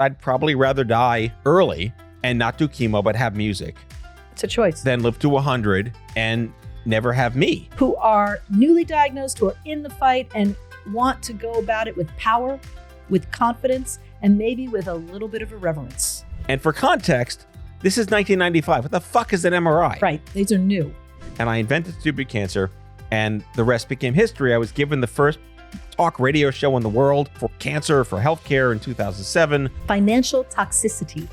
I'd probably rather die early and not do chemo, but have music. It's a choice. Than live to 100 and never have me. Who are newly diagnosed, who are in the fight and want to go about it with power, with confidence, and maybe with a little bit of irreverence. And for context, this is 1995. What the fuck is an MRI? Right, these are new. And I invented stupid cancer, and the rest became history. I was given the first talk radio show in the world for cancer, for healthcare in 2007. Financial toxicity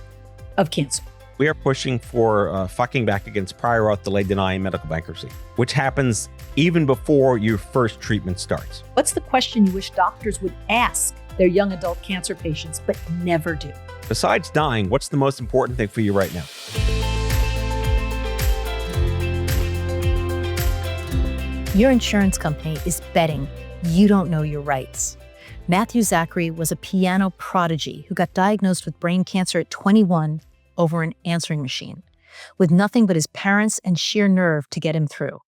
of cancer. We are pushing for fucking back against prior auth, delay, deny, and medical bankruptcy, which happens even before your first treatment starts. What's the question you wish doctors would ask their young adult cancer patients, but never do? Besides dying, what's the most important thing for you right now? Your insurance company is betting you don't know your rights. Matthew Zachary was a piano prodigy who got diagnosed with brain cancer at 21 over an answering machine, with nothing but his parents and sheer nerve to get him through.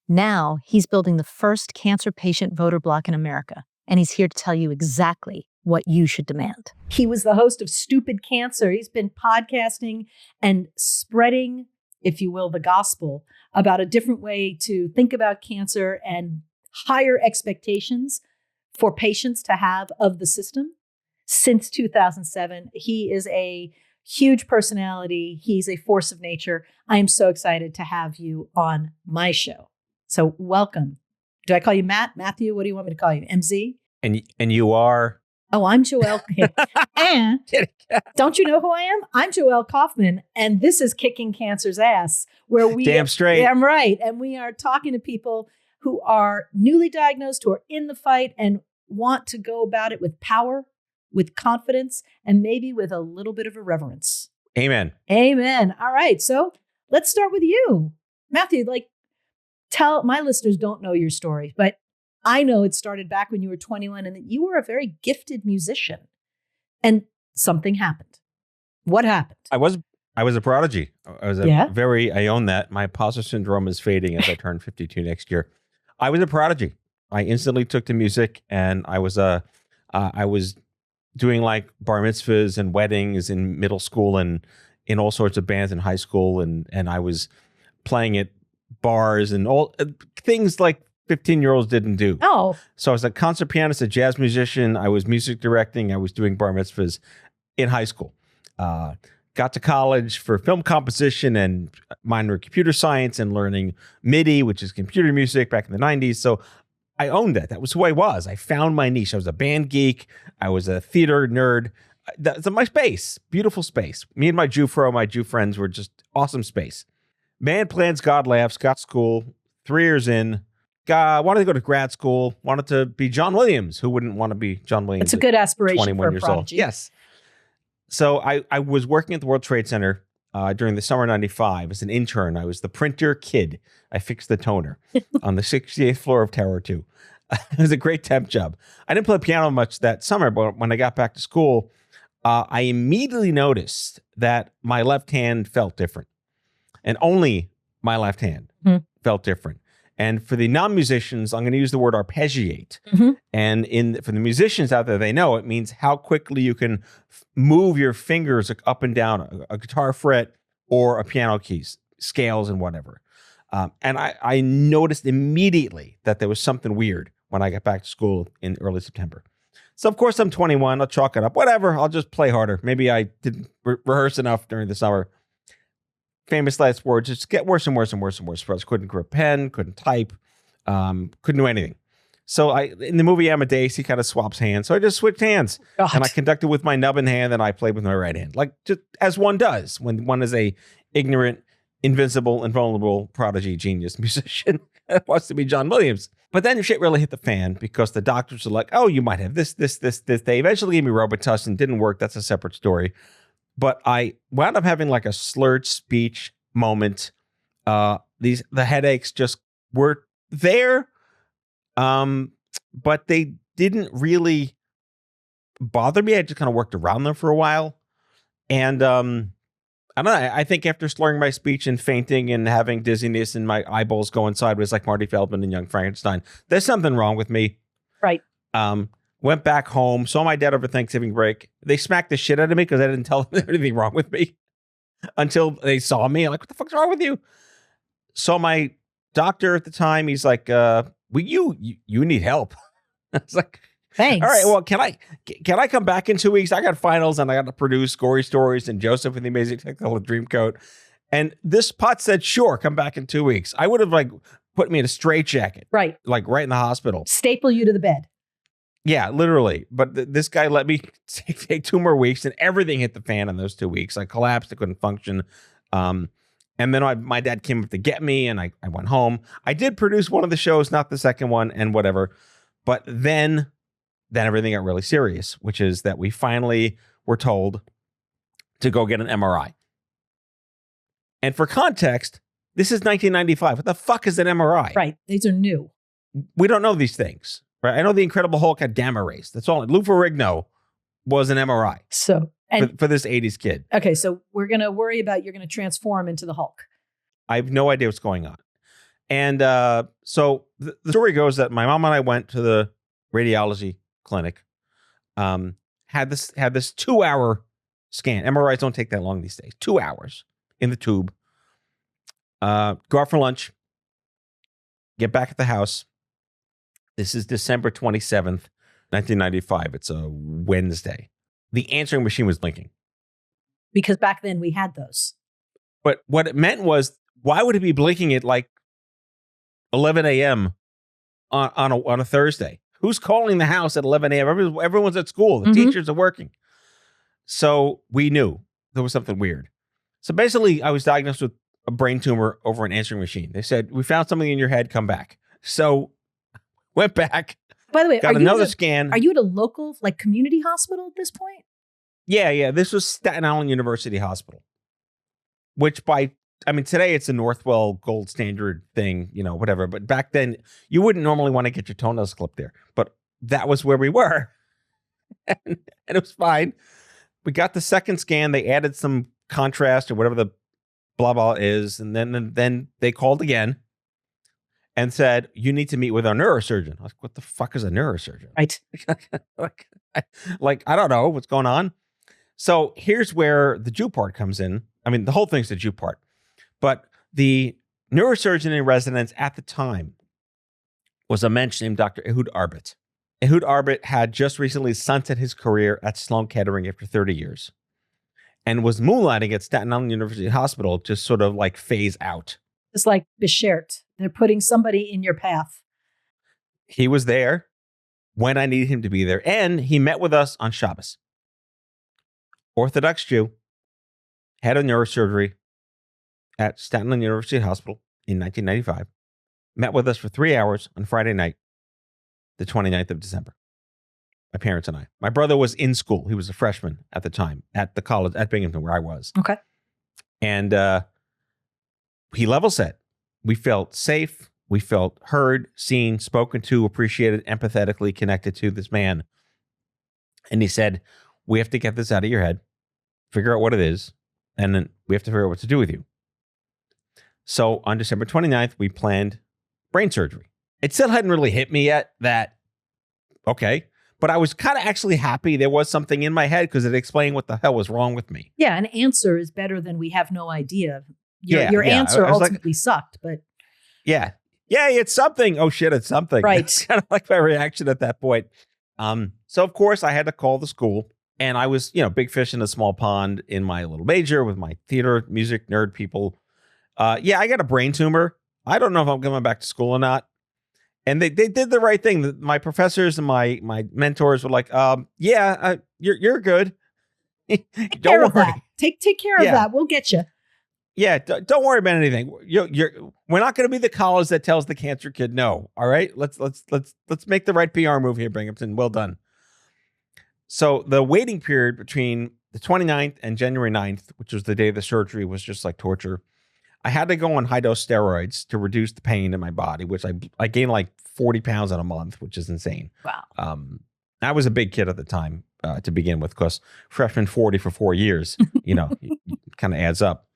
Now, he's building the first cancer patient voter bloc in America, and he's here to tell you exactly what you should demand. He was the host of Stupid Cancer. He's been podcasting and spreading, if you will, the gospel about a different way to think about cancer and higher expectations for patients to have of the system. Since 2007, he is a huge personality. He's a force of nature. I am so excited to have you on my show. So welcome. Do I call you Matt? Matthew? What do you want me to call you? MZ? And you are? Oh, I'm Joelle. And don't you know who I am? I'm Joelle Kaufman, and this is Kicking Cancer's Ass, where we— Damn straight. I'm right. And we are talking to people who are newly diagnosed, who are in the fight and want to go about it with power, with confidence, and maybe with a little bit of irreverence. Amen. Amen. All right. So let's start with you. Matthew, tell my listeners don't know your story, but I know it started back when you were 21 and that you were a very gifted musician and something happened. What happened? I was a prodigy. I own that. My imposter syndrome is fading as I turn 52 next year. I was a prodigy. I instantly took to music, and I was doing like bar mitzvahs and weddings in middle school and in all sorts of bands in high school. And I was playing at bars and all things like 15-year-olds didn't do. Oh. So I was a concert pianist, a jazz musician. I was music directing. I was doing bar mitzvahs in high school. Got to college for film composition and minor in computer science and learning MIDI, which is computer music back in the 90s. So I owned that. That was who I was. I found my niche. I was a band geek. I was a theater nerd. That's my space. Beautiful space. Me and my Jew friends were just awesome space. Man plans, God laughs. Got school. 3 years in. Wanted to go to grad school. Wanted to be John Williams. Who wouldn't want to be John Williams? It's a good aspiration 21 for a years prodigy. old. Yes. So I was working at the World Trade Center during the summer of 95 as an intern. I was the printer kid. I fixed the toner on the 68th floor of Tower 2. It was a great temp job. I didn't play piano much that summer, but when I got back to school, I immediately noticed that my left hand felt different. And only my left hand felt different. And for the non-musicians, I'm going to use the word arpeggiate. Mm-hmm. And for the musicians out there, they know it means how quickly you can move your fingers up and down a guitar fret or a piano keys, scales and whatever. And I noticed immediately that there was something weird when I got back to school in early September. So, of course, I'm 21. I'll chalk it up. Whatever. I'll just play harder. Maybe I didn't rehearse enough during the summer. Famous last words, just get worse and worse and worse and worse. I couldn't grip a pen, couldn't type, couldn't do anything. So in the movie Amadeus, he kind of swaps hands. So I just switched hands. God. And I conducted with my nubbin hand and I played with my right hand. Like just as one does when one is a ignorant, invincible, invulnerable, prodigy, genius musician that wants to be John Williams. But then shit really hit the fan because the doctors were like, oh, you might have this. They eventually gave me Robitussin. Didn't work. That's a separate story. But I wound up having like a slurred speech moment. The headaches just were there, but they didn't really bother me. I just kind of worked around them for a while. And I don't know. I think after slurring my speech and fainting and having dizziness and my eyeballs going sideways like Marty Feldman and Young Frankenstein, there's something wrong with me. Right. Went back home, saw my dad over Thanksgiving break. They smacked the shit out of me because I didn't tell them there was anything wrong with me until they saw me. I'm like, what the fuck's wrong with you? Saw my doctor at the time. He's like, well, you need help. I was like, Thanks. all right, well, can I come back in 2 weeks? I got finals and I got to produce Gory Stories and Joseph and the Amazing Technicolor Dreamcoat. And this pot said, sure, come back in 2 weeks. I would have like put me in a straitjacket. Right. Like right in the hospital. Staple you to the bed. Yeah, literally. But this guy let me take 2 more weeks and everything hit the fan in those 2 weeks. I collapsed. I couldn't function. And then my dad came up to get me and I went home. I did produce one of the shows, not the second one and whatever. But then everything got really serious, which is that we finally were told to go get an MRI. And for context, this is 1995. What the fuck is an MRI? Right. These are new. We don't know these things. Right? I know the Incredible Hulk had gamma rays. That's all. Lou Ferrigno was an MRI. So for this 80s kid. Okay, so we're going to worry about you're going to transform into the Hulk. I have no idea what's going on. And so the story goes that my mom and I went to the radiology clinic, had this 2-hour scan. MRIs don't take that long these days. 2 hours in the tube. Go out for lunch. Get back at the house. This is December 27th, 1995. It's a Wednesday. The answering machine was blinking. Because back then we had those. But what it meant was, why would it be blinking at like 11 a.m. on a Thursday? Who's calling the house at 11 a.m.? Everyone's at school. The teachers are working. So we knew there was something weird. So basically, I was diagnosed with a brain tumor over an answering machine. They said, we found something in your head, come back. So went back. By the way, got another scan. Are you at a local, like, community hospital at this point? Yeah. This was Staten Island University Hospital, which today it's a Northwell gold standard thing, whatever. But back then, you wouldn't normally want to get your toenails clipped there. But that was where we were. and it was fine. We got the second scan. They added some contrast or whatever the blah, blah is. And then they called again and said, you need to meet with our neurosurgeon. I was like, what the fuck is a neurosurgeon? Right. I don't know what's going on. So here's where the Jew part comes in. I mean, the whole thing's the Jew part. But the neurosurgeon in residence at the time was a mensch named Dr. Ehud Arbit. Ehud Arbit had just recently sunset his career at Sloan Kettering after 30 years and was moonlighting at Staten Island University Hospital to sort of like phase out. It's like Beshert. They're putting somebody in your path. He was there when I needed him to be there. And he met with us on Shabbos. Orthodox Jew, head of neurosurgery at Staten Island University Hospital in 1995. Met with us for 3 hours on Friday night, the 29th of December. My parents and I. My brother was in school. He was a freshman at the time at the college at Binghamton where I was. Okay. And he level set. We felt safe. We felt heard, seen, spoken to, appreciated, empathetically connected to this man. And he said, we have to get this out of your head, figure out what it is, and then we have to figure out what to do with you. So on December 29th, we planned brain surgery. It still hadn't really hit me yet that, okay, but I was kind of actually happy there was something in my head because it explained what the hell was wrong with me. Yeah, an answer is better than we have no idea. Your answer ultimately sucked, but... Yeah, it's something. Oh shit, it's something. Right. It's kind of like my reaction at that point. So of course I had to call the school. And I was, big fish in a small pond in my little major with my theater, music, nerd people. I got a brain tumor. I don't know if I'm going back to school or not. And they did the right thing. My professors and my mentors were like, you're good. Don't worry. Take care of that. We'll get you. Yeah, don't worry about anything. We're not going to be the college that tells the cancer kid no. All right, let's make the right PR move here, Binghamton. Well done. So the waiting period between the 29th and January 9th, which was the day of the surgery, was just like torture. I had to go on high-dose steroids to reduce the pain in my body, which I gained like 40 pounds in a month, which is insane. Wow. I was a big kid at the time to begin with, because freshman 40 for 4 years, it kind of adds up.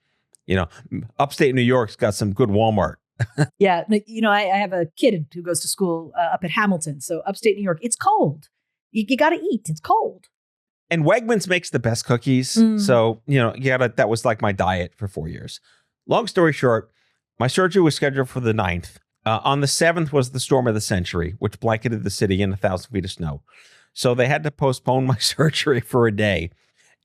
Upstate New York's got some good Walmart. Yeah. I have a kid who goes to school up at Hamilton. So upstate New York, it's cold. You got to eat. It's cold. And Wegmans makes the best cookies. So, that was like my diet for 4 years. Long story short, my surgery was scheduled for the 9th. On the 7th was the storm of the century, which blanketed the city in 1,000 feet of snow. So they had to postpone my surgery for a day.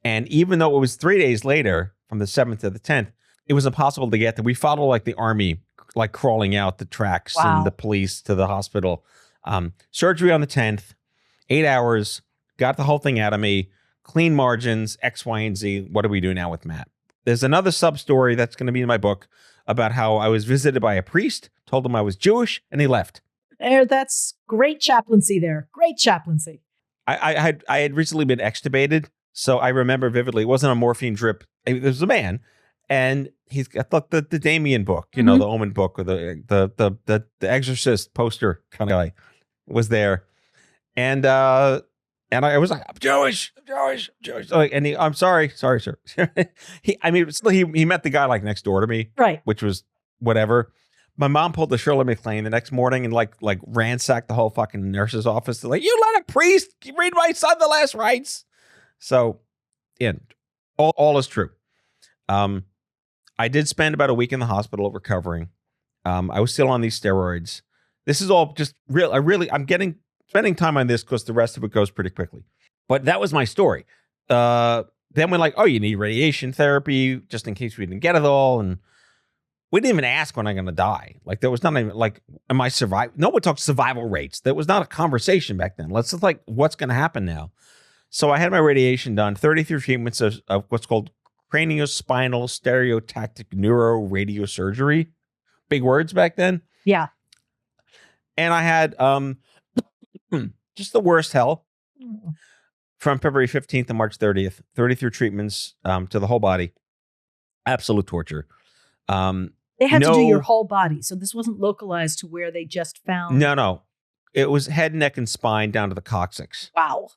And even though it was 3 days later, from the 7th to the 10th, it was impossible to get there. We followed like the army, like crawling out the tracks and the police to the hospital. Surgery on the 10th, 8 hours, got the whole thing out of me, clean margins, X, Y, and Z. What do we do now with Matt? There's another sub-story that's going to be in my book about how I was visited by a priest, told him I was Jewish, and he left. That's great chaplaincy there. Great chaplaincy. I had recently been extubated, so I remember vividly. It wasn't a morphine drip. It was a man, and he's got the Damien book, the Omen book, or the Exorcist poster kind of guy was there, and I was like, I'm Jewish. Like, and I'm sorry, sir. He met the guy like next door to me, right? Which was whatever. My mom pulled the Shirley MacLaine the next morning and like ransacked the whole fucking nurse's office. They're like, you let a priest read my son the last rites. So, all is true. I did spend about a week in the hospital recovering. I was still on these steroids. This is all just real. I'm spending time on this because the rest of it goes pretty quickly. But that was my story. Then we're like, oh, you need radiation therapy just in case we didn't get it all. And we didn't even ask when I'm going to die. Like, there was not even like, am I survive? No one talked survival rates. That was not a conversation back then. Let's just like, what's going to happen now? So I had my radiation done, 33 treatments of what's called craniospinal stereotactic neuroradiosurgery. Big words back then. Yeah. And I had just the worst hell from February 15th to March 30th, 33 treatments to the whole body. Absolute torture. They had to do your whole body. So this wasn't localized to where they just found. No. It was head, neck, and spine down to the coccyx. Wow.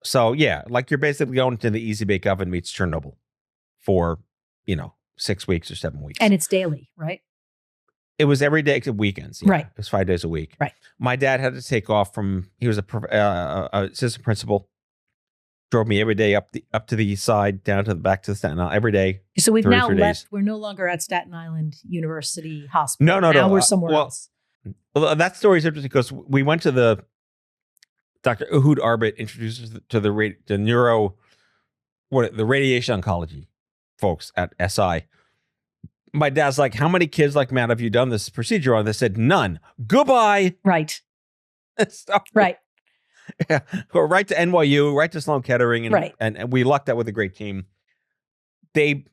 So yeah, like you're basically going to the Easy Bake Oven meets Chernobyl for, 6 weeks or 7 weeks. And it's daily, right? It was every day except weekends. Yeah. Right. It was 5 days a week. Right. My dad had to take off he was a assistant principal. Drove me every day up to the east side, down to the back to the Staten Island every day. So we've now left. Days. We're no longer at Staten Island University Hospital. No. Now we're somewhere else. Well, that story is interesting because we went to the Dr. Ehud Arbit introduced us to the radiation oncology folks at SI. My dad's like, how many kids like Matt have you done this procedure on? They said none. Goodbye. Right. So, right. Yeah, right to NYU, right to Sloan Kettering, and, right. and we lucked out with a great team. They,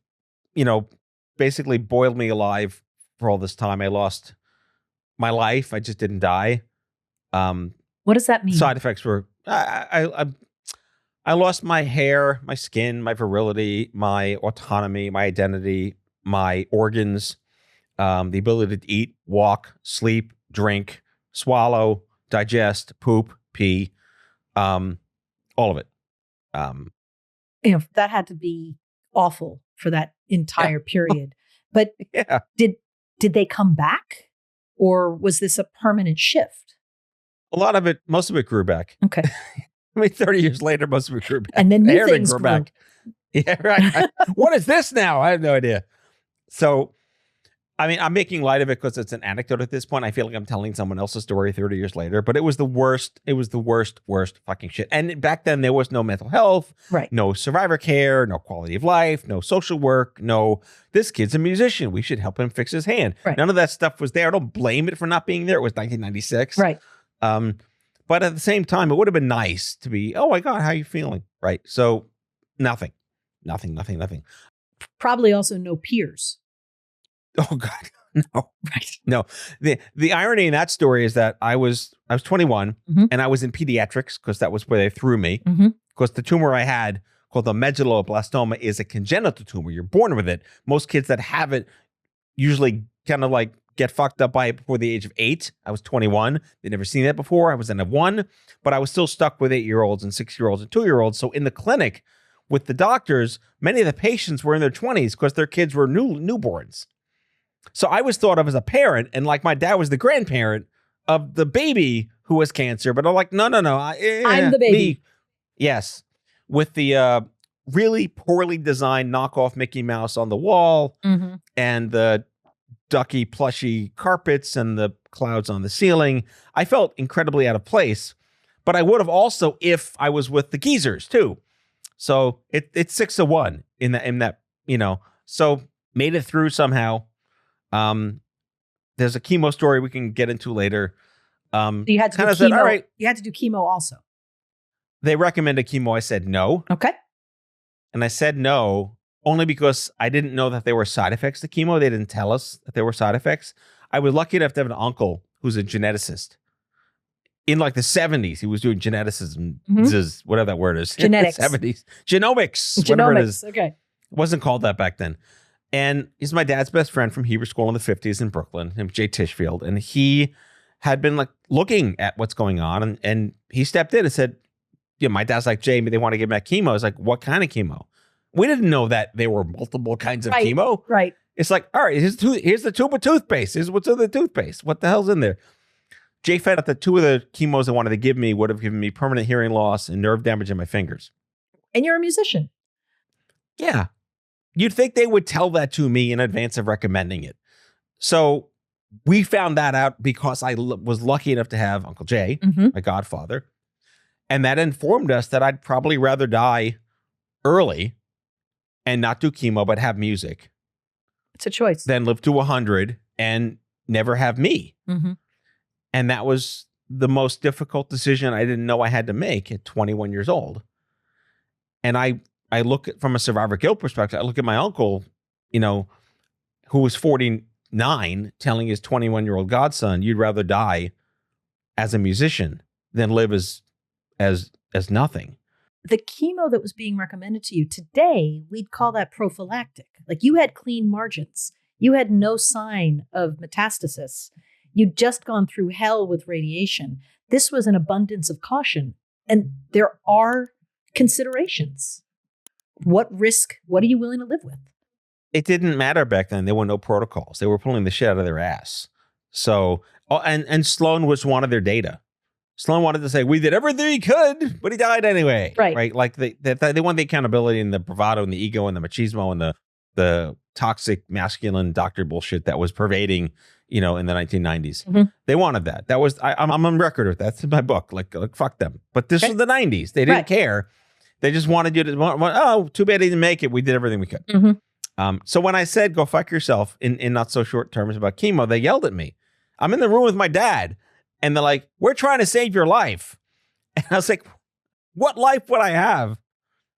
basically boiled me alive for all this time. I lost my life. I just didn't die. What does that mean? Side effects were I lost my hair, my skin, my virility, my autonomy, my identity, my organs, the ability to eat, walk, sleep, drink, swallow, digest, poop, pee. All of it. That had to be awful for that entire period. But did they come back, or was this a permanent shift? Most of it grew back. Okay. 30 years later, most of it grew back. And then new things grew back. Yeah, right. What is this now? I have no idea. So, I'm making light of it because it's an anecdote at this point. I feel like I'm telling someone else's story 30 years later, but it was the worst. It was the worst fucking shit. And back then there was no mental health, right? No survivor care, no quality of life, no social work, no, this kid's a musician. We should help him fix his hand. Right. None of that stuff was there. I don't blame it for not being there. It was 1996. Right. But at the same time, it would have been nice to be, oh my God, how are you feeling? Right. So nothing. Probably also no peers. Oh God, no. Right. No. The irony in that story is that I was 21 and I was in pediatrics because that was where they threw me. Because the tumor I had, called the medulloblastoma, is a congenital tumor. You're born with it. Most kids that have it usually kind of like get fucked up by it before the age of 8. I was 21. They'd never seen that before. I was in a 1, but I was still stuck with 8-year-olds and 6-year-olds and 2-year-olds. So in the clinic with the doctors, many of the patients were in their 20s because their kids were newborns. So I was thought of as a parent, and like my dad was the grandparent of the baby who has cancer, but I'm like, no. I'm the baby. Me. Yes. With the really poorly designed knockoff Mickey Mouse on the wall and the ducky plushy carpets and the clouds on the ceiling. I felt incredibly out of place, but I would have also if I was with the geezers too. So it's 6 of 1 in that, so made it through somehow. There's a chemo story we can get into later. So you had to do chemo. Said, all right. You had to do chemo also. They recommended chemo. I said no. Okay. And I said no only because I didn't know that there were side effects to chemo. They didn't tell us that there were side effects. I was lucky enough to have an uncle who's a geneticist. In like the 70s, he was doing geneticism, whatever that word is. Genetics. 70s. Genomics. Whatever it is. Okay. It wasn't called that back then. And he's my dad's best friend from Hebrew school in the 50s in Brooklyn, named Jay Tishfield. And he had been like looking at what's going on. And he stepped in and said, my dad's like, Jay, they want to give me that chemo. I was like, what kind of chemo? We didn't know that there were multiple kinds of chemo. Right. It's like, all right, here's the tube of toothpaste. Here's what's in the toothpaste. What the hell's in there? Jay found out that 2 of the chemos they wanted to give me would have given me permanent hearing loss and nerve damage in my fingers. And you're a musician. Yeah. You'd think they would tell that to me in advance of recommending it. So we found that out because I was lucky enough to have Uncle Jay, my godfather. And that informed us that I'd probably rather die early and not do chemo, but have music. It's a choice. Than live to 100 and never have me. And that was the most difficult decision I didn't know I had to make at 21 years old. And I look at from a survivor guilt perspective, I look at my uncle, who was 49, telling his 21-year-old godson, you'd rather die as a musician than live as nothing. The chemo that was being recommended to you today, we'd call that prophylactic. Like you had clean margins. You had no sign of metastasis. You'd just gone through hell with radiation. This was an abundance of caution. And there are considerations. What risk, what are you willing to live with? It didn't matter back then. There were no protocols. They were pulling the shit out of their ass. So, and Sloan was one of their data. Sloan wanted to say, we did everything he could, but he died anyway. Right. Like they want the accountability and the bravado and the ego and the machismo and the toxic masculine doctor bullshit that was pervading, in the 1990s. They wanted that. That was, I'm on record with that. That's in my book. Like fuck them. But this was the 90s. They didn't care. They just wanted you to, too bad he didn't make it. We did everything we could. So when I said, go fuck yourself in not so short terms about chemo, they yelled at me. I'm in the room with my dad. And they're like, we're trying to save your life. And I was like, what life would I have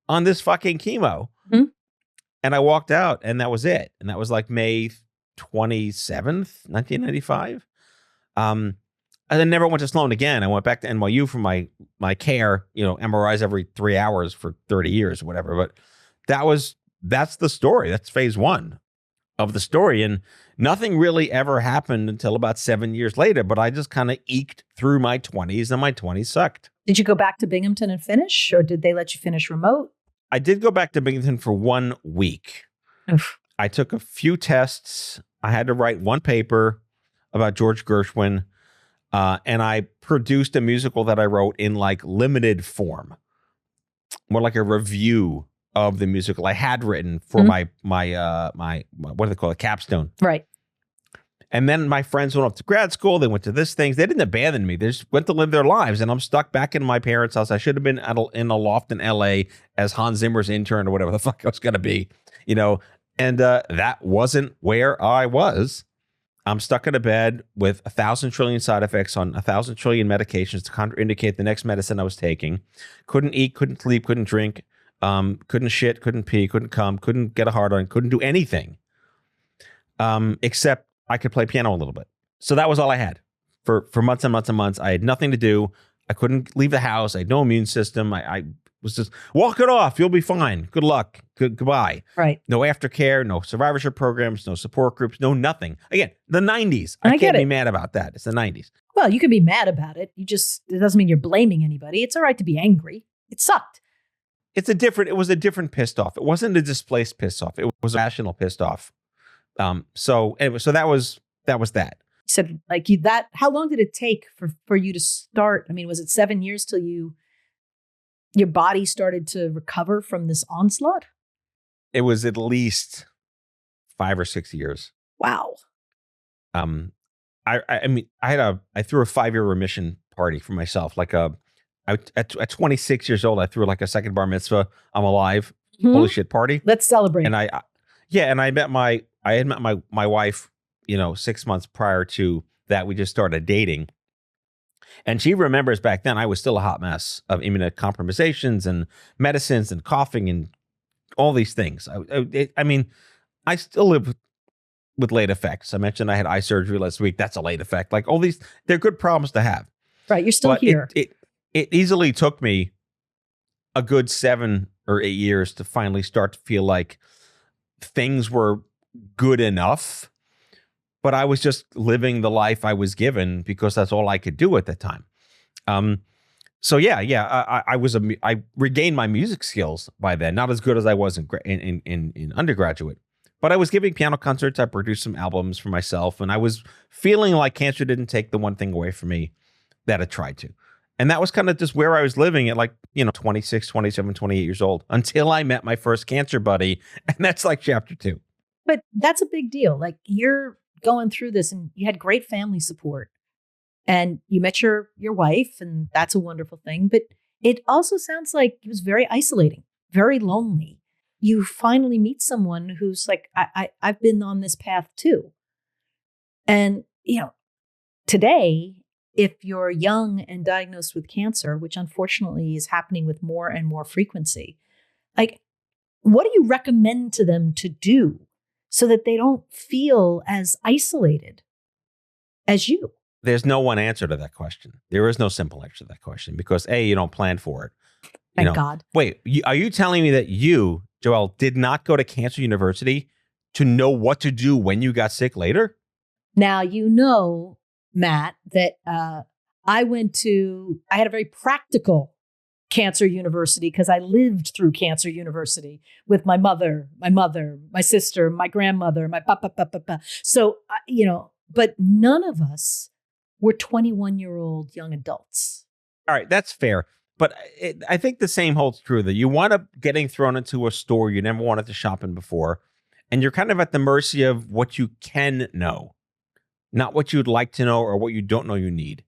on this fucking chemo? And I walked out and that was it. And that was like May 27th, 1995. And then never went to Sloan again. I went back to NYU for my care, MRIs every 3 hours for 30 years or whatever. But that's the story. That's phase 1 of the story. And nothing really ever happened until about 7 years later, but I just kind of eked through my 20s and my 20s sucked. Did you go back to Binghamton and finish, or did they let you finish remote? I did go back to Binghamton for 1 week. Oof. I took a few tests. I had to write 1 paper about George Gershwin, and I produced a musical that I wrote in like limited form, more like a review of the musical I had written for my what do they call it, capstone. Right. And then my friends went off to grad school. They went to this things. They didn't abandon me. They just went to live their lives. And I'm stuck back in my parents' house. I should have been in a loft in LA as Hans Zimmer's intern or whatever the fuck I was going to be, and that wasn't where I was. I'm stuck in a bed with 1,000 trillion side effects on 1,000 trillion medications to contraindicate the next medicine I was taking. Couldn't eat, couldn't sleep, couldn't drink. Couldn't shit, couldn't pee, couldn't come, couldn't get a hard on, couldn't do anything. Except I could play piano a little bit. So that was all I had for months and months and months. I had nothing to do. I couldn't leave the house. I had no immune system. I was just walk it off. You'll be fine. Good luck. Goodbye. Right. No aftercare, no survivorship programs, no support groups, no nothing. Again, the 90s. I can't be mad about that. It's the 90s. Well, you can be mad about it. It doesn't mean you're blaming anybody. It's all right to be angry. It sucked. It was a different pissed off. It wasn't a displaced pissed off. It was a rational pissed off. So that was that. said like you that. How long did it take for you to start? I mean, was it 7 years till your body started to recover from this onslaught? It was at least 5 or 6 years. Wow. I mean, I threw a 5-year remission party for myself. At 26 years old, I threw like a second bar mitzvah. I'm alive. Mhm. Holy shit party. Let's celebrate. And I had met my wife, 6 months prior to that. We just started dating. And she remembers back then I was still a hot mess of immunocompromisations and medicines and coughing and all these things. I mean, I still live with late effects. I mentioned I had eye surgery last week. That's a late effect. Like all these, they're good problems to have. Right. You're still But here. it easily took me a good 7 or 8 years to finally start to feel like things were good enough. But I was just living the life I was given because that's all I could do at that time. So I regained my music skills by then. Not as good as I was in undergraduate, but I was giving piano concerts. I produced some albums for myself, and I was feeling like cancer didn't take the one thing away from me that it tried to. And that was kind of just where I was living at 26, 27, 28 years old until I met my first cancer buddy. And that's like chapter 2. But that's a big deal. Like you're going through this and you had great family support and you met your wife, and that's a wonderful thing. But it also sounds like it was very isolating, very lonely. You finally meet someone who's like, I've been on this path too. And, today, if you're young and diagnosed with cancer, which unfortunately is happening with more and more frequency, like, what do you recommend to them to do so that they don't feel as isolated as you? There's no one answer to that question. There is no simple answer to that question because A, you don't plan for it. Thank God. Wait, are you telling me that you, Joelle, did not go to Cancer University to know what to do when you got sick later? Now, Matt, that I had a very practical Cancer University because I lived through Cancer University with my mother, my sister, my grandmother, my papa. So, but none of us were 21-year-old young adults. All right, that's fair. But I think the same holds true that you wind up getting thrown into a store you never wanted to shop in before, and you're kind of at the mercy of what you can know, not what you'd like to know or what you don't know you need.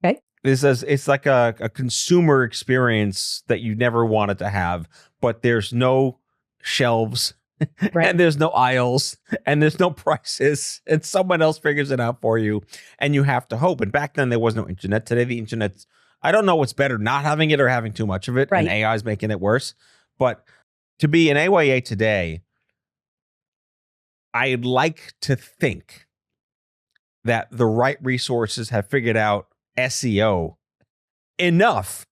Okay. It's like a consumer experience that you never wanted to have, but there's no shelves. Right. And there's no aisles and there's no prices and someone else figures it out for you and you have to hope. And back then there was no internet. Today, the internet, I don't know what's better, not having it or having too much of it. Right. And AI is making it worse. But to be an AYA today, I'd like to think that the right resources have figured out SEO enough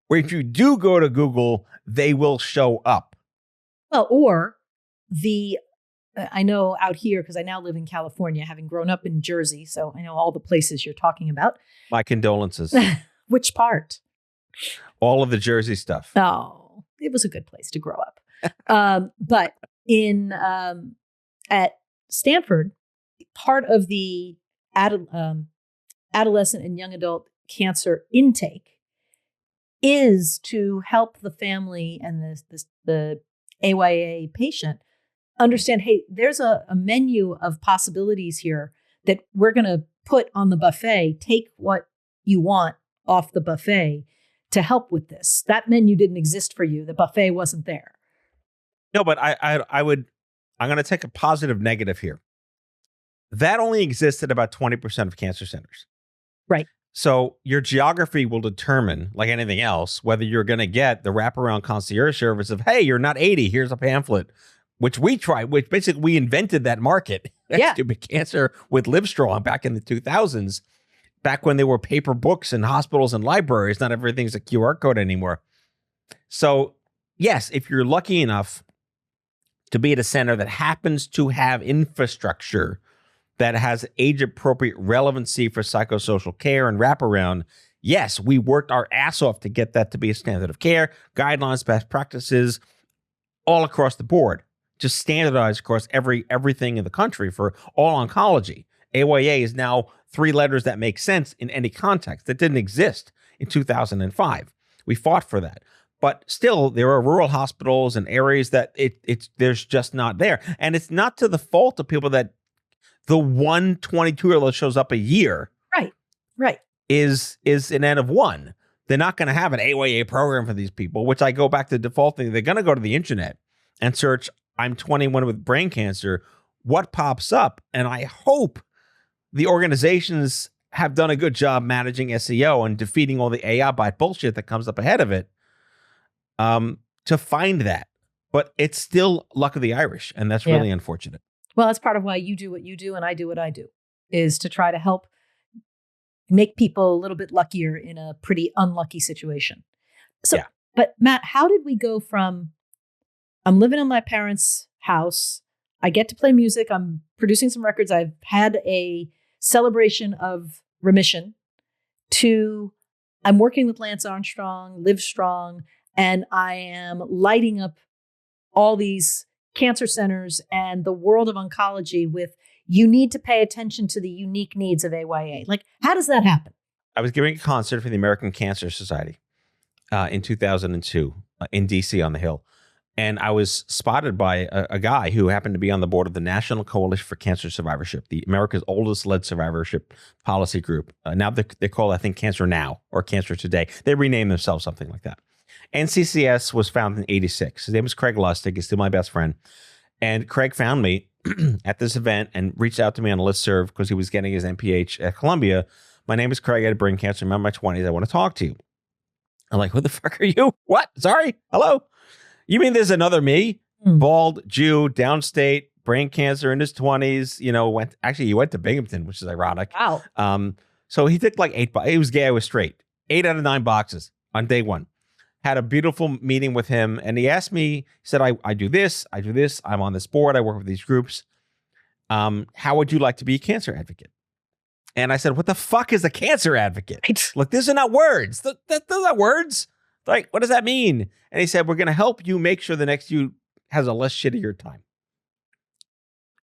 where if you do go to Google, they will show up. Well, or I know out here, because I now live in California, having grown up in Jersey, so I know all the places you're talking about. My condolences. Which part? All of the Jersey stuff. Oh, it was a good place to grow up. But at Stanford, part of the adolescent and young adult cancer intake is to help the family and the AYA patient understand, hey, there's a menu of possibilities here that we're going to put on the buffet. Take what you want off the buffet to help with this. That menu didn't exist for you. The buffet wasn't there. No, but I'm going to take a positive negative here. That only exists at about 20% of cancer centers. Right. So your geography will determine, like anything else, whether you're going to get the wraparound concierge service of, hey, you're not 80, here's a pamphlet, which we tried, which basically we invented that market. That stupid cancer with Livestrong back in the 2000s, back when there were paper books in hospitals and libraries. Not everything's a QR code anymore. So yes, if you're lucky enough to be at a center that happens to have infrastructure that has age-appropriate relevancy for psychosocial care and wraparound, yes, we worked our ass off to get that to be a standard of care, guidelines, best practices, all across the board, just standardized across everything in the country for all oncology. AYA is now 3 letters that make sense in any context. That didn't exist in 2005. We fought for that. But still, there are rural hospitals and areas that there's just not there. And it's not to the fault of people that the one 22-year-old that shows up a year Right. is an N of 1. They're not going to have an AYA program for these people, which I go back to the default thing. They're going to go to the internet and search, I'm 21 with brain cancer. What pops up? And I hope the organizations have done a good job managing SEO and defeating all the AI bot bullshit that comes up ahead of it to find that. But it's still luck of the Irish, and that's really unfortunate. Well, that's part of why you do what you do and I do what I do, is to try to help make people a little bit luckier in a pretty unlucky situation. So, but Matt, how did we go from, I'm living in my parents' house, I get to play music, I'm producing some records, I've had a celebration of remission, to I'm working with Lance Armstrong, Live Strong, and I am lighting up all these cancer centers and the world of oncology with, you need to pay attention to the unique needs of AYA. Like, how does that happen? I was giving a concert for the American Cancer Society in 2002 in DC on the Hill. And I was spotted by a guy who happened to be on the board of the National Coalition for Cancer Survivorship, the America's oldest led survivorship policy group. Now they're called, I think, Cancer Now or Cancer Today. They renamed themselves something like that. NCCS was founded in 86. His name was Craig Lustig. He's still my best friend. And Craig found me at this event and reached out to me on a listserv because he was getting his MPH at Columbia. My name is Craig. I had brain cancer. I'm in my 20s. I want to talk to you. I'm like, who the fuck are you? What? Sorry? Hello? You mean there's another me? Bald, Jew, downstate, brain cancer in his 20s. You know, he went to Binghamton, which is ironic. Wow. So he took like 8 boxes. He was gay. I was straight. 8 out of 9 boxes on day 1. Had a beautiful meeting with him. And he asked me, he said, I do this. I'm on this board. I work with these groups. How would you like to be a cancer advocate? And I said, what the fuck is a cancer advocate? Right. Look, these are not words. Those are not words. Like, what does that mean? And he said, we're going to help you make sure the next you has a less shittier time.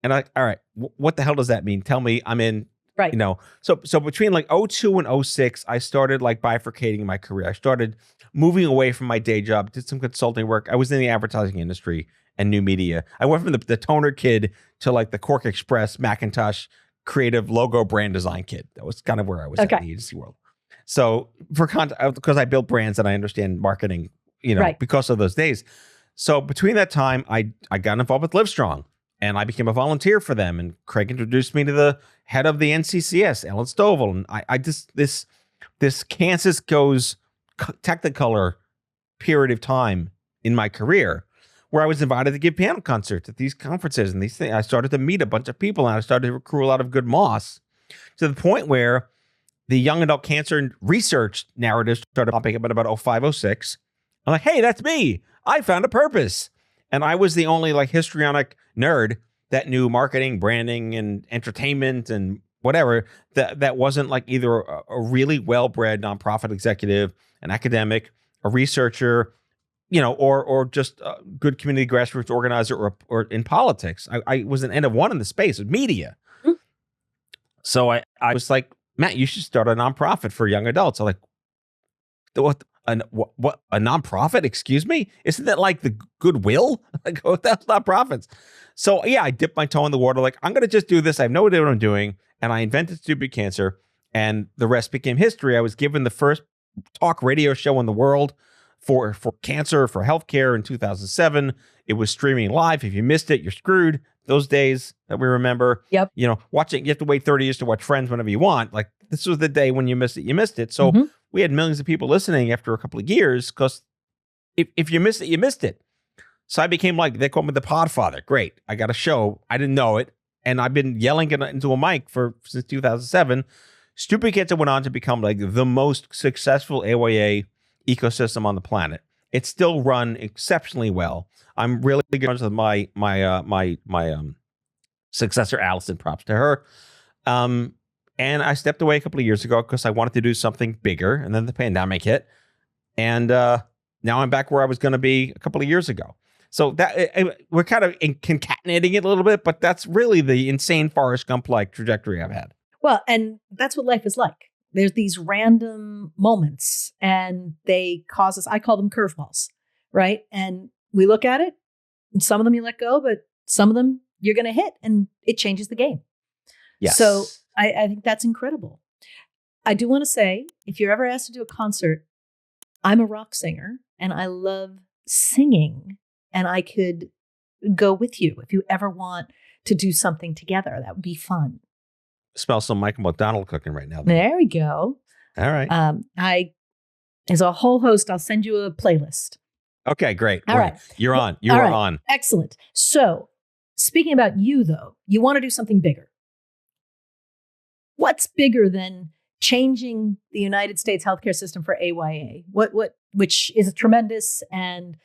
And I'm like, all right, what the hell does that mean? Tell me. I'm in, Right. you know. So between like 02 and 06, I started like bifurcating my career. I started moving away from my day job, did some consulting work. I was in the advertising industry and new media. I went from the toner kid to like the Cork Express, Macintosh, creative logo brand design kid. That was kind of where I was at in the agency world. So because I built brands and I understand marketing, you know, because of those days. So between that time, I got involved with Livestrong and I became a volunteer for them. And Craig introduced me to the head of the NCCS, Ellen Stovall. And I just, this Kansas goes Technicolor period of time in my career where I was invited to give piano concerts at these conferences and these things. I started to meet a bunch of people and I started to recruit a lot of good moss to the point where the young adult cancer research narrative started popping up at about 05, 06. I'm like, hey, that's me. I found a purpose. And I was the only like histrionic nerd that knew marketing, branding, and entertainment and whatever that wasn't like either a really well-bred nonprofit executive, an academic, a researcher, you know, or just a good community grassroots organizer or in politics. I was an N of 1 in the space of media. Mm-hmm. So I was like, Matt, you should start a nonprofit for young adults. I'm like, what a nonprofit? Excuse me? Isn't that like the Goodwill? Like, what the hell's nonprofits? So yeah, I dipped my toe in the water. Like, I'm going to just do this. I have no idea what I'm doing. And I invented Stupid Cancer and the rest became history. I was given the first talk radio show in the world for cancer, for healthcare in 2007. It was streaming live. If you missed it, you're screwed. Those days that we remember. Yep. You know, watching, you have to wait 30 years to watch Friends whenever you want. Like, this was the day when you missed it, you missed it. So we had millions of people listening after a couple of years because if you missed it, you missed it. So I became like, they called me the Podfather. Great. I got a show. I didn't know it. And I've been yelling it into a mic since 2007. Stupid Cancer went on to become like the most successful AYA ecosystem on the planet. It's still run exceptionally well. I'm really good with my successor, Allison. Props to her. And I stepped away a couple of years ago because I wanted to do something bigger. And then the pandemic hit. And now I'm back where I was going to be a couple of years ago. So that we're kind of concatenating it a little bit, but that's really the insane Forrest Gump-like trajectory I've had. Well, and that's what life is like. There's these random moments and they cause us, I call them curveballs, right? And we look at it and some of them you let go, but some of them you're going to hit and it changes the game. Yes. So I think that's incredible. I do want to say, if you're ever asked to do a concert, I'm a rock singer and I love singing, and I could go with you if you ever want to do something together. That would be fun. Smell some Michael McDonald cooking right now. Then. There we go. All right. As a whole host, I'll send you a playlist. Okay, great. All right. You're on. You are on. Excellent. So speaking about you, though, you want to do something bigger. What's bigger than changing the United States healthcare system for AYA? Which is tremendous. And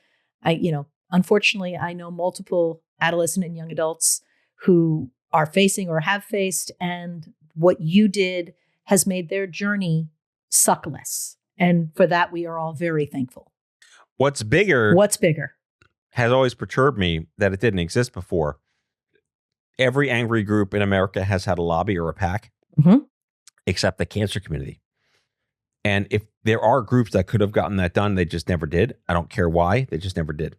unfortunately, I know multiple adolescent and young adults who are facing or have faced, and what you did has made their journey suck less. And for that, we are all very thankful. What's bigger has always perturbed me that it didn't exist before. Every angry group in America has had a lobby or a PAC, except the cancer community. And if there are groups that could have gotten that done, they just never did. I don't care why. They just never did.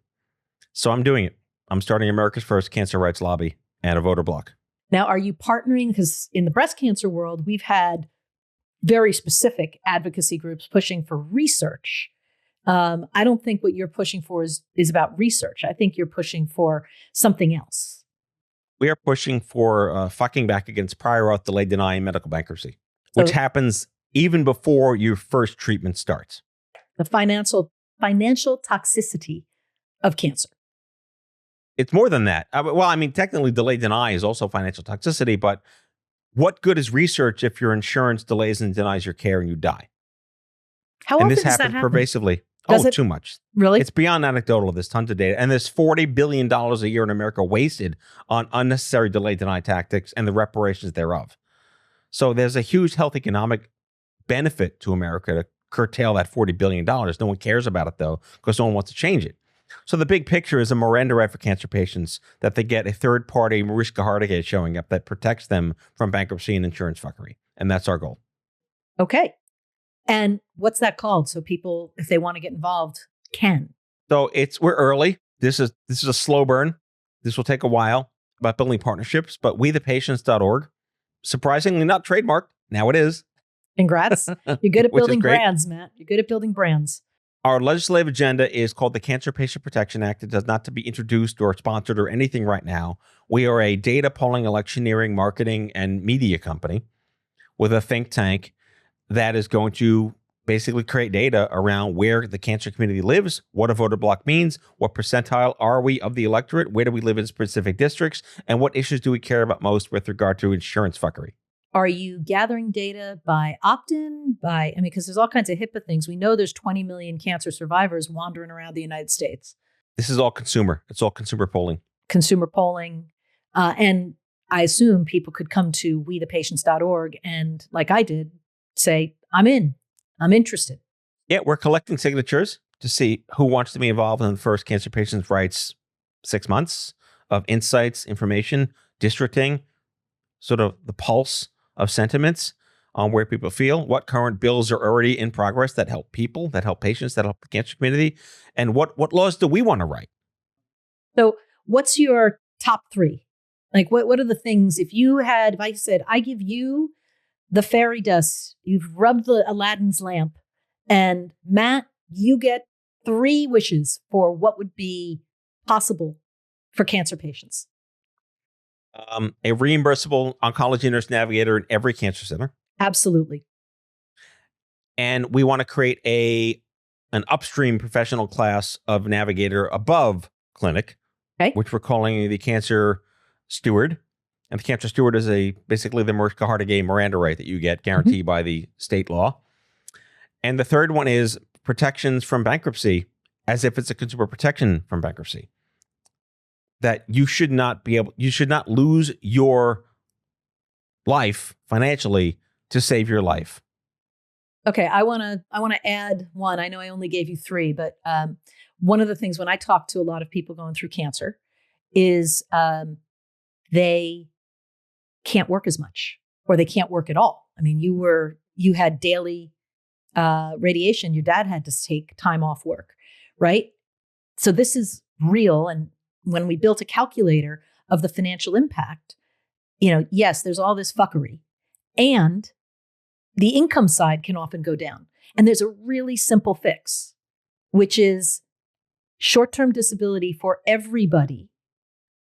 So I'm doing it. I'm starting America's first cancer rights lobby and a voter bloc. Now, are you partnering? Because in the breast cancer world, we've had very specific advocacy groups pushing for research. I don't think what you're pushing for is about research. I think you're pushing for something else. We are pushing for fucking back against prior auth, delay, deny, and medical bankruptcy, which happens even before your first treatment starts. The financial toxicity of cancer. It's more than that. Technically, delay, deny is also financial toxicity, but what good is research if your insurance delays and denies your care and you die? How often does that happen happen? Pervasively. Does it? Too much. Really? It's beyond anecdotal. There's tons of data. And there's $40 billion a year in America wasted on unnecessary delay, deny tactics and the reparations thereof. So there's a huge health economic benefit to America to curtail that $40 billion. No one cares about it, though, because no one wants to change it. So the big picture is a Miranda right for cancer patients, that they get a third-party Mariska Hargitay showing up that protects them from bankruptcy and insurance fuckery. And that's our goal. Okay. And what's that called? So people, if they want to get involved, can. So we're early. This is a slow burn. This will take a while about building partnerships, but wethepatients.org, surprisingly not trademarked. Now it is. Congrats. You're good at building brands, Matt. You're good at building brands. Our legislative agenda is called the Cancer Patient Protection Act. It does not to be introduced or sponsored or anything right now. We are a data polling, electioneering, marketing, and media company with a think tank that is going to basically create data around where the cancer community lives, what a voter bloc means, what percentile are we of the electorate, where do we live in specific districts, and what issues do we care about most with regard to insurance fuckery. Are you gathering data by opt-in, because there's all kinds of HIPAA things. We know there's 20 million cancer survivors wandering around the United States. This is all consumer. It's all consumer polling. Consumer polling. And I assume people could come to wethepatients.org and, like I did, say, I'm in. I'm interested. Yeah, we're collecting signatures to see who wants to be involved in the first Cancer Patients' Rights 6 months of insights, information, districting, sort of the pulse of sentiments on where people feel, what current bills are already in progress that help people, that help patients, that help the cancer community, and what laws do we want to write? So what's your top 3? Like, what are the things, if I said, I give you the fairy dust, you've rubbed the Aladdin's lamp, and Matt, you get 3 wishes for what would be possible for cancer patients. A reimbursable oncology nurse navigator in every cancer center. Absolutely. And we want to create an upstream professional class of navigator above clinic, which we're calling the cancer steward. And the cancer steward is basically the Mariska Hargitay Miranda right that you get guaranteed by the state law. And the third one is protections from bankruptcy, as if it's a consumer protection from bankruptcy. That you should not lose your life financially to save your life. Okay, I want to add one. I know I only gave you three, but one of the things when I talk to a lot of people going through cancer is they can't work as much, or they can't work at all. I mean, you had daily radiation. Your dad had to take time off work, right? So this is real. And when we built a calculator of the financial impact, yes, there's all this fuckery, and the income side can often go down. And there's a really simple fix, which is short-term disability for everybody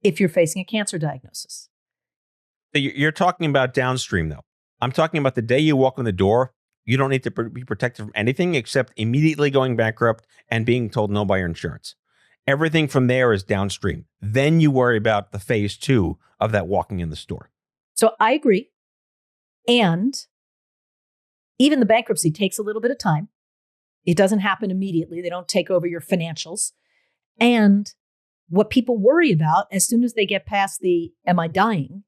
if you're facing a cancer diagnosis. You're talking about downstream, though. I'm talking about the day you walk in the door, you don't need to be protected from anything except immediately going bankrupt and being told no by your insurance. Everything from there is downstream. Then you worry about the phase 2 of that walking in the store. So I agree. And even the bankruptcy takes a little bit of time. It doesn't happen immediately. They don't take over your financials. And what people worry about as soon as they get past the am I dying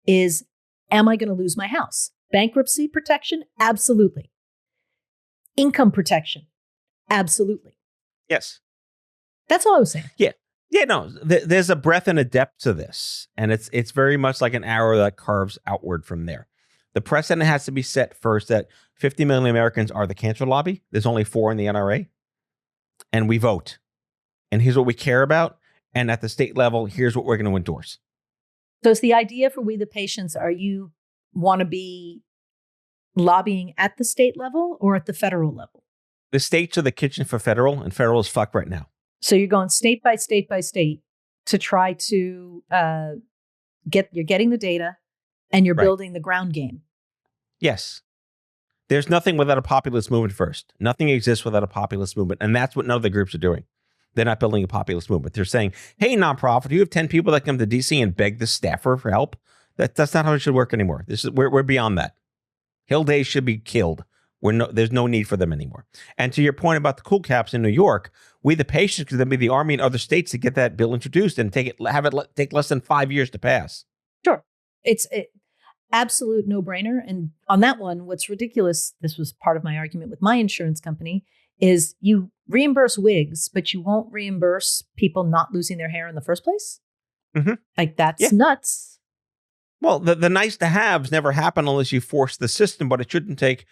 is, am I going to lose my house? Bankruptcy protection? Absolutely. Income protection? Absolutely. Yes. That's all I was saying. Yeah. Yeah, no, there's a breadth and a depth to this. And it's very much like an arrow that carves outward from there. The precedent has to be set first that 50 million Americans are the cancer lobby. There's only 4 in the NRA. And we vote. And here's what we care about. And at the state level, here's what we're going to endorse. So it's the idea for We the Patients, are you want to be lobbying at the state level or at the federal level? The states are the kitchen for federal, and federal is fucked right now. So you're going state by state by state to try to you're getting the data and you're building the ground game. Yes. There's nothing without a populist movement first. Nothing exists without a populist movement. And that's what none of the groups are doing. They're not building a populist movement. They're saying, hey, nonprofit, you have 10 people that come to DC and beg the staffer for help. That's not how it should work anymore. We're beyond that. Hill Days should be killed. There's no need for them anymore. And to your point about the cool caps in New York, We the Patients could then be the army in other states to get that bill introduced and have it take less than 5 years to pass. Sure. It's absolute no-brainer. And on that one, what's ridiculous, this was part of my argument with my insurance company, is you reimburse wigs, but you won't reimburse people not losing their hair in the first place. Mm-hmm. Like, that's nuts. Well, the nice to haves never happen unless you force the system, but it shouldn't take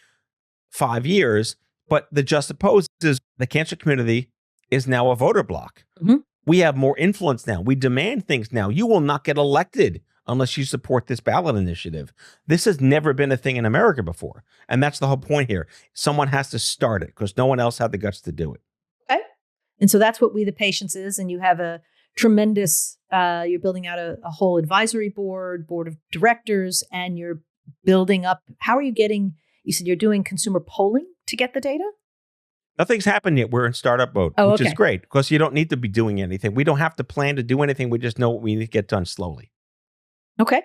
5 years. But the just opposed is the cancer community is now a voter bloc. Mm-hmm. We have more influence now. We demand things now. You will not get elected unless you support this ballot initiative. This has never been a thing in America before. And that's the whole point here. Someone has to start it because no one else had the guts to do it. Okay. And so that's what We the Patients is. And you have a tremendous, you're building out a whole advisory board of directors, and you're building up. How are you getting, you said you're doing consumer polling to get the data? Nothing's happened yet. We're in startup mode, which is great because you don't need to be doing anything. We don't have to plan to do anything. We just know what we need to get done slowly. Okay.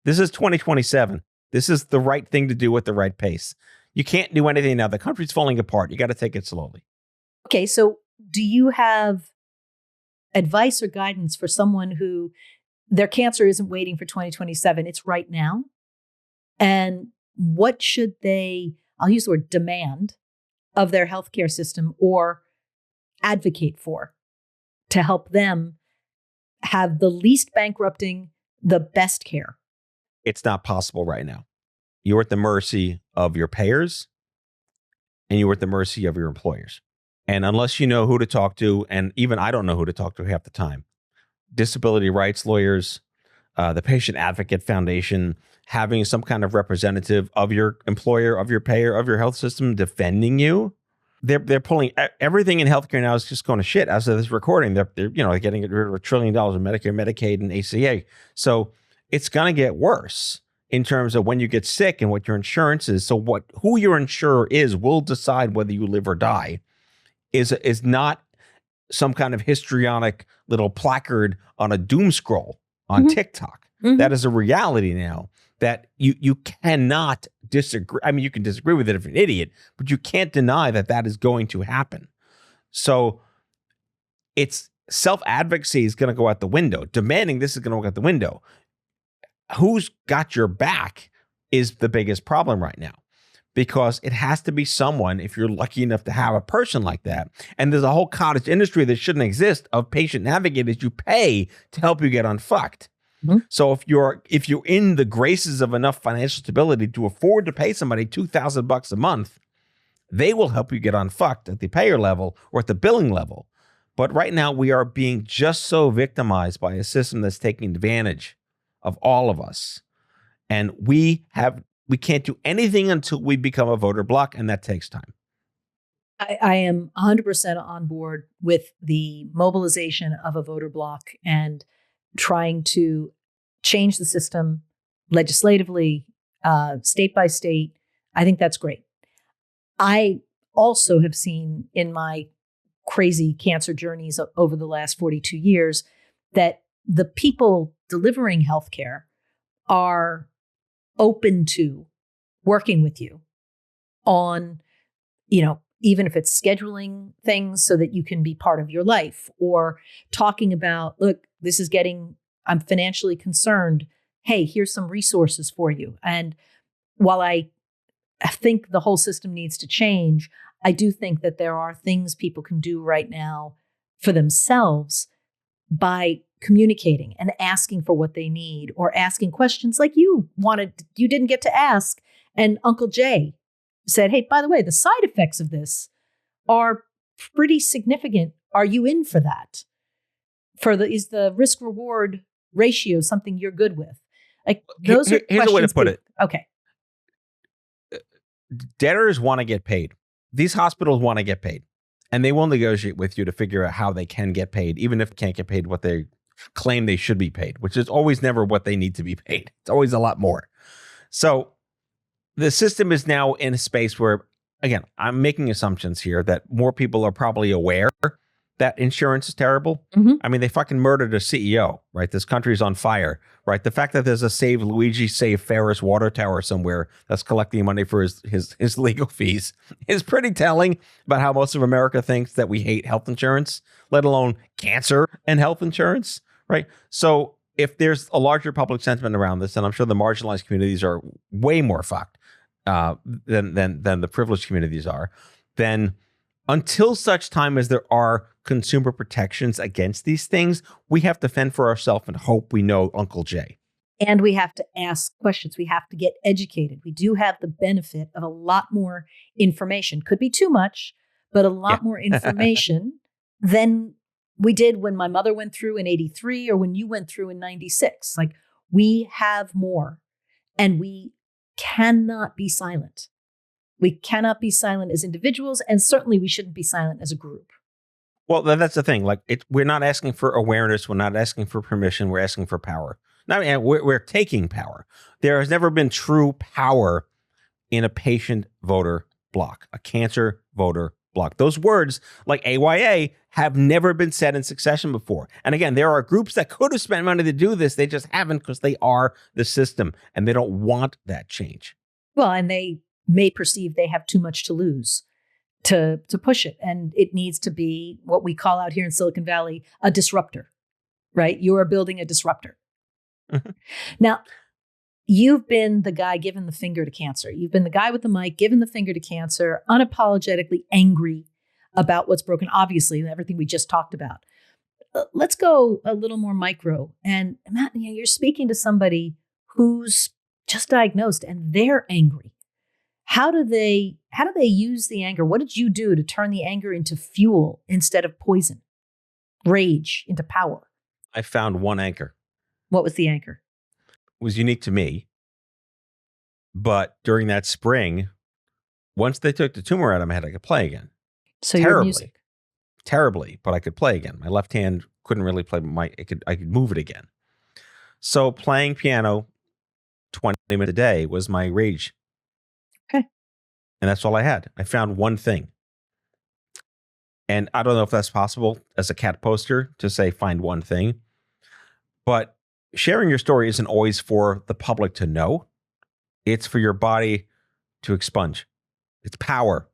This is 2027. This is the right thing to do at the right pace. You can't do anything now. The country's falling apart. You got to take it slowly. Okay. So do you have advice or guidance for someone who their cancer isn't waiting for 2027? It's right now. And what should they, I'll use the word demand, of their healthcare system or advocate for to help them have the least bankrupting, the best care? It's not possible right now. You're at the mercy of your payers and you're at the mercy of your employers. And unless you know who to talk to, and even I don't know who to talk to half the time, disability rights lawyers, the Patient Advocate Foundation, having some kind of representative of your employer, of your payer, of your health system defending you, they're pulling everything in healthcare now is just going to shit. As of this recording, they're getting rid of $1 trillion in Medicare, Medicaid, and ACA. So it's going to get worse in terms of when you get sick and what your insurance is. So who your insurer is will decide whether you live or die. Is not some kind of histrionic little placard on a doom scroll on TikTok. Mm-hmm. That is a reality now that you cannot disagree. I mean, you can disagree with it if you're an idiot, but you can't deny that is going to happen. So it's self-advocacy is going to go out the window. Demanding this is going to go out the window. Who's got your back is the biggest problem right now. because it has to be someone, if you're lucky enough to have a person like that. And there's a whole cottage industry that shouldn't exist of patient navigators you pay to help you get unfucked. So if you're in the graces of enough financial stability to afford to pay somebody $2,000 a month, they will help you get unfucked at the payer level or at the billing level. But right now we are being just so victimized by a system that's taking advantage of all of us. And we can't do anything until we become a voter bloc, and that takes time. I am 100% on board with the mobilization of a voter bloc and trying to change the system legislatively, state by state. I think that's great. I also have seen in my crazy cancer journeys over the last 42 years that the people delivering healthcare are open to working with you on, even if it's scheduling things so that you can be part of your life, or talking about, look, I'm financially concerned. Hey, here's some resources for you. And while I think the whole system needs to change, I do think that there are things people can do right now for themselves by communicating and asking for what they need, or asking questions like you didn't get to ask. And Uncle Jay said, hey, by the way, the side effects of this are pretty significant. Are you in for that? Is the risk reward ratio something you're good with? Like, those are here's a way to put it. Okay. Debtors want to get paid. These hospitals want to get paid, and they will negotiate with you to figure out how they can get paid, even if they can't get paid what they claim they should be paid, which is always never what they need to be paid. It's always a lot more. So the system is now in a space where, again, I'm making assumptions here that more people are probably aware that insurance is terrible. I mean, they fucking murdered a CEO, right? This country's on fire, right? The fact that there's a Save Luigi, Save Ferris water tower somewhere that's collecting money for his legal fees is pretty telling about how most of America thinks that we hate health insurance, let alone cancer and health insurance, right? So if there's a larger public sentiment around this, and I'm sure the marginalized communities are way more fucked than the privileged communities are, then until such time as there are consumer protections against these things, we have to fend for ourselves and hope we know Uncle Jay. And we have to ask questions. We have to get educated. We do have the benefit of a lot more information. Could be too much, but a lot more information than we did when my mother went through in 83 or when you went through in 96. Like, we have more, and we cannot be silent. We cannot be silent as individuals, and certainly we shouldn't be silent as a group. Well, that's the thing. Like, we're not asking for awareness. We're not asking for permission. We're asking for power. Now, we're taking power. There has never been true power in a patient voter bloc, a cancer voter bloc. Those words, like AYA, have never been said in succession before. And again, there are groups that could have spent money to do this. They just haven't, because they are the system, and they don't want that change. Well, and they may perceive they have too much to lose to push it. And it needs to be what we call out here in Silicon Valley, a disruptor, right? You are building a disruptor. Now, you've been the guy giving the finger to cancer. You've been the guy with the mic giving the finger to cancer, unapologetically angry about what's broken, obviously, and everything we just talked about. Let's go a little more micro. And Matt, you're speaking to somebody who's just diagnosed and they're angry. How do they use the anger? What did you do to turn the anger into fuel instead of poison? Rage into power? I found one anchor. What was the anchor? It was unique to me. But during that spring, once they took the tumor out of my head, I could play again. So your music. Terribly, but I could play again. My left hand couldn't really play, but I could move it again. So playing piano 20 minutes a day was my rage. Okay. And that's all I had. I found one thing. And I don't know if that's possible as a cat poster to say find one thing. But sharing your story isn't always for the public to know. It's for your body to expunge. It's power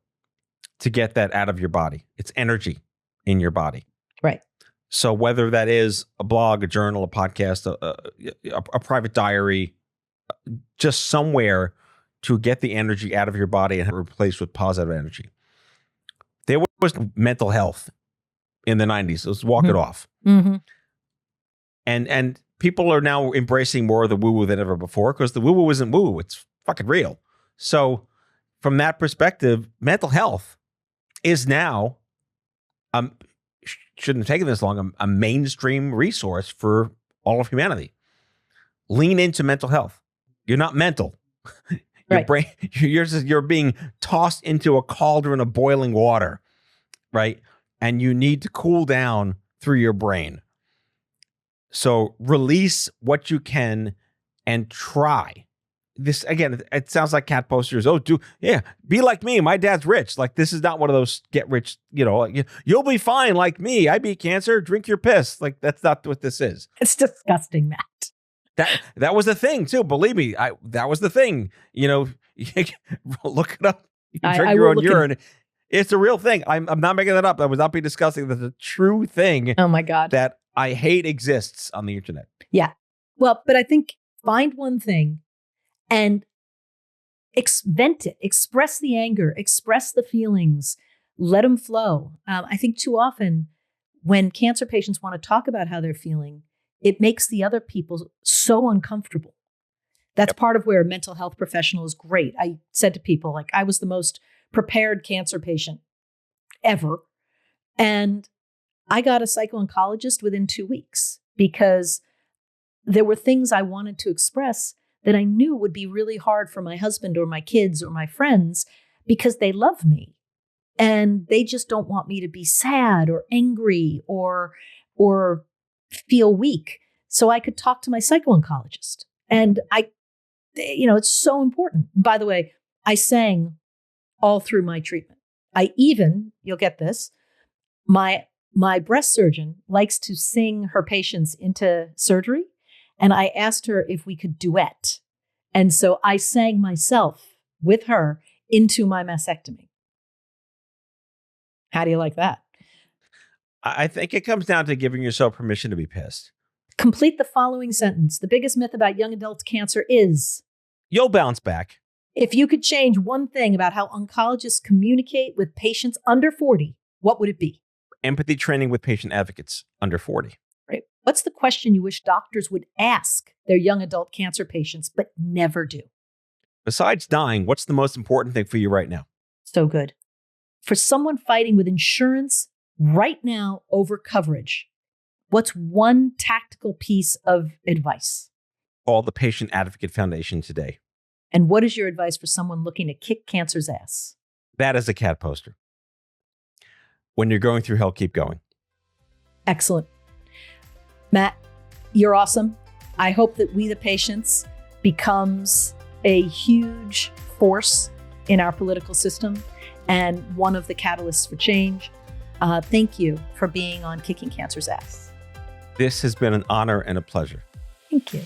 to get that out of your body. It's energy in your body. Right. So whether that is a blog, a journal, a podcast, a private diary, just somewhere to get the energy out of your body and have it replaced with positive energy. There was mental health in the 90s. Let's walk it off. Mm-hmm. And people are now embracing more of the woo-woo than ever before because the woo-woo isn't woo, it's fucking real. So from that perspective, mental health is now, shouldn't have taken this long, a mainstream resource for all of humanity. Lean into mental health. You're not mental. Your Right. brain, you're being tossed into a cauldron of boiling water, right? And you need to cool down through your brain. So release what you can and try. This, again, it sounds like cat posters. Oh, be like me. My dad's rich. Like, this is not one of those get rich, like, you'll be fine like me. I beat cancer. Drink your piss. Like, that's not what this is. It's disgusting, Matt. That was the thing too. Believe me, that was the thing. Look it up. You I drink your will own look urine. It's a real thing. I'm not making that up. I was not being disgusting. That's a true thing Oh my God. that I hate exists on the internet. Yeah. Well, but I think find one thing and vent it, express the anger, express the feelings, let them flow. I think too often when cancer patients want to talk about how they're feeling, it makes the other people so uncomfortable. That's part of where a mental health professional is great. I said to people, like, I was the most prepared cancer patient ever. And I got a psycho-oncologist within 2 weeks because there were things I wanted to express that I knew would be really hard for my husband or my kids or my friends because they love me. And they just don't want me to be sad or angry or feel weak. So I could talk to my psycho-oncologist. And it's so important. By the way, I sang all through my treatment. You'll get this, my breast surgeon likes to sing her patients into surgery. And I asked her if we could duet. And so I sang myself with her into my mastectomy. How do you like that? I think it comes down to giving yourself permission to be pissed. Complete the following sentence. The biggest myth about young adult cancer is, You'll bounce back. if you could change one thing about how oncologists communicate with patients under 40, what would it be? Empathy training with patient advocates under 40. Right. What's the question you wish doctors would ask their young adult cancer patients but never do? Besides dying, what's the most important thing for you right now? So good. For someone fighting with insurance right now over coverage, what's one tactical piece of advice? Call the Patient Advocate Foundation today. And what is your advice for someone looking to kick cancer's ass? That is a cat poster. When you're going through hell, keep going. Excellent. Matt, you're awesome. I hope that We the Patients becomes a huge force in our political system and one of the catalysts for change. Thank you for being on Kicking Cancer's Ass. This has been an honor and a pleasure. Thank you.